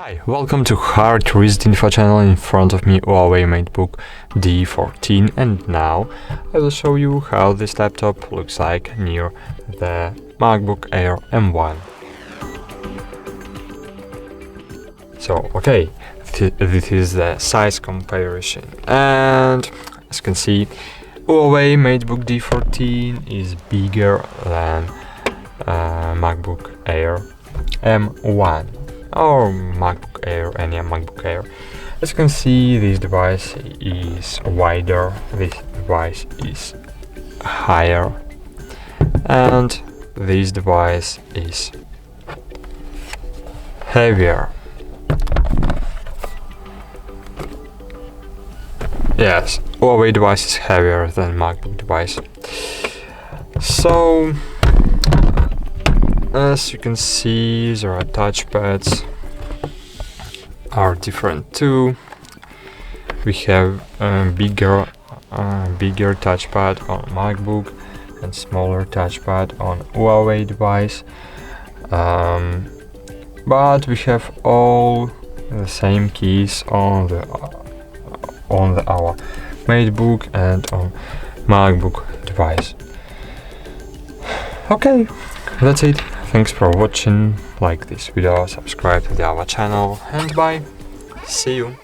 Hi, welcome to HardReset.Info channel. In front of me Huawei Matebook D14, and now I will show you how this laptop looks like near the MacBook Air M1. So okay, this is the size comparison, and as you can see, Huawei Matebook D14 is bigger than MacBook Air M1 or MacBook Air, any MacBook Air. As you can see, this device is wider, this device is higher, and this device is heavier. Yes, Huawei device is heavier than MacBook device. So, as you can see, there are touchpads are different too. We have bigger touchpad on MacBook and smaller touchpad on Huawei device, but we have all the same keys on our Matebook and on MacBook device. Okay, that's it. Thanks for watching. Like this video, subscribe to our channel, and bye. See you.